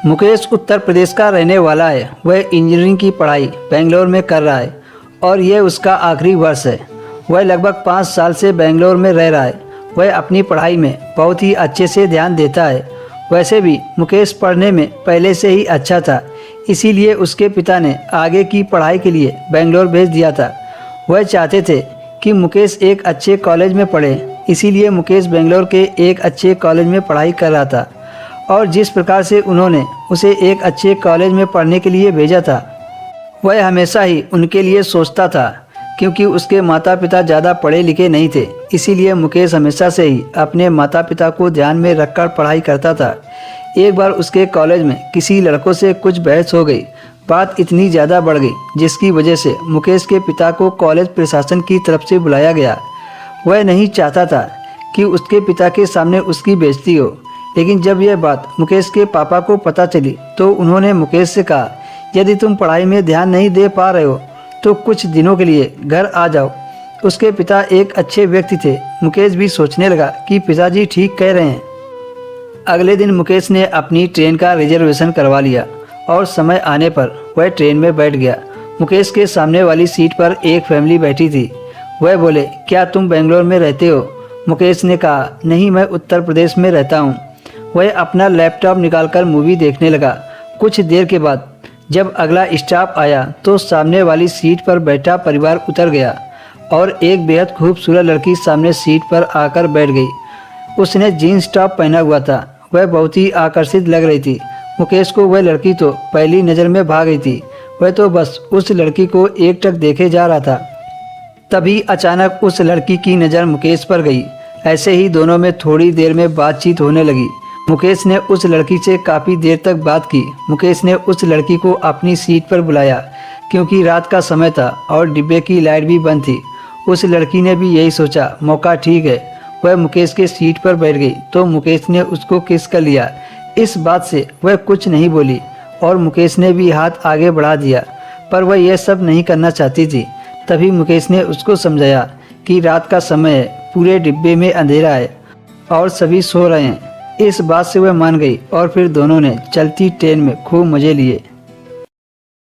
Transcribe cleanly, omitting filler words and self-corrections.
मुकेश उत्तर प्रदेश का रहने वाला है। वह इंजीनियरिंग की पढ़ाई बेंगलोर में कर रहा है और यह उसका आखिरी वर्ष है। वह लगभग 5 साल से बेंगलोर में रह रहा है। वह अपनी पढ़ाई में बहुत ही अच्छे से ध्यान देता है। वैसे भी मुकेश पढ़ने में पहले से ही अच्छा था, इसीलिए उसके पिता ने आगे की पढ़ाई के लिए बेंगलोर भेज दिया था। वह चाहते थे कि मुकेश एक अच्छे कॉलेज में पढ़े, इसीलिए मुकेश बेंगलोर के एक अच्छे कॉलेज में पढ़ाई कर रहा था। और जिस प्रकार से उन्होंने उसे एक अच्छे कॉलेज में पढ़ने के लिए भेजा था, वह हमेशा ही उनके लिए सोचता था, क्योंकि उसके माता पिता ज़्यादा पढ़े लिखे नहीं थे। इसीलिए मुकेश हमेशा से ही अपने माता पिता को ध्यान में रखकर पढ़ाई करता था। एक बार उसके कॉलेज में किसी लड़कों से कुछ बहस हो गई। बात इतनी ज़्यादा बढ़ गई जिसकी वजह से मुकेश के पिता को कॉलेज प्रशासन की तरफ से बुलाया गया। वह नहीं चाहता था कि उसके पिता के सामने उसकी बेइज्जती हो, लेकिन जब यह बात मुकेश के पापा को पता चली तो उन्होंने मुकेश से कहा, यदि तुम पढ़ाई में ध्यान नहीं दे पा रहे हो तो कुछ दिनों के लिए घर आ जाओ। उसके पिता एक अच्छे व्यक्ति थे। मुकेश भी सोचने लगा कि पिताजी ठीक कह रहे हैं। अगले दिन मुकेश ने अपनी ट्रेन का रिजर्वेशन करवा लिया और समय आने पर वह ट्रेन में बैठ गया। मुकेश के सामने वाली सीट पर एक फैमिली बैठी थी। वह बोले, क्या तुम बेंगलोर में रहते हो? मुकेश ने कहा, नहीं, मैं उत्तर प्रदेश में रहता हूँ। वह अपना लैपटॉप निकालकर मूवी देखने लगा। कुछ देर के बाद जब अगला स्टॉप आया तो सामने वाली सीट पर बैठा परिवार उतर गया और एक बेहद खूबसूरत लड़की सामने सीट पर आकर बैठ गई। उसने जीन्स टॉप पहना हुआ था। वह बहुत ही आकर्षित लग रही थी। मुकेश को वह लड़की तो पहली नज़र में भा गई थी। वह तो बस उस लड़की को एकटक देखे जा रहा था। तभी अचानक उस लड़की की नज़र मुकेश पर गई। ऐसे ही दोनों में थोड़ी देर में बातचीत होने लगी। मुकेश ने उस लड़की से काफ़ी देर तक बात की। मुकेश ने उस लड़की को अपनी सीट पर बुलाया क्योंकि रात का समय था और डिब्बे की लाइट भी बंद थी। उस लड़की ने भी यही सोचा, मौका ठीक है। वह मुकेश के सीट पर बैठ गई तो मुकेश ने उसको किस कर लिया। इस बात से वह कुछ नहीं बोली और मुकेश ने भी हाथ आगे बढ़ा दिया, पर वह यह सब नहीं करना चाहती थी। तभी मुकेश ने उसको समझाया कि रात का समय है, पूरे डिब्बे में अंधेरा है और सभी सो रहे हैं। इस बात से वह मान गई और फिर दोनों ने चलती ट्रेन में खूब मज़े लिए।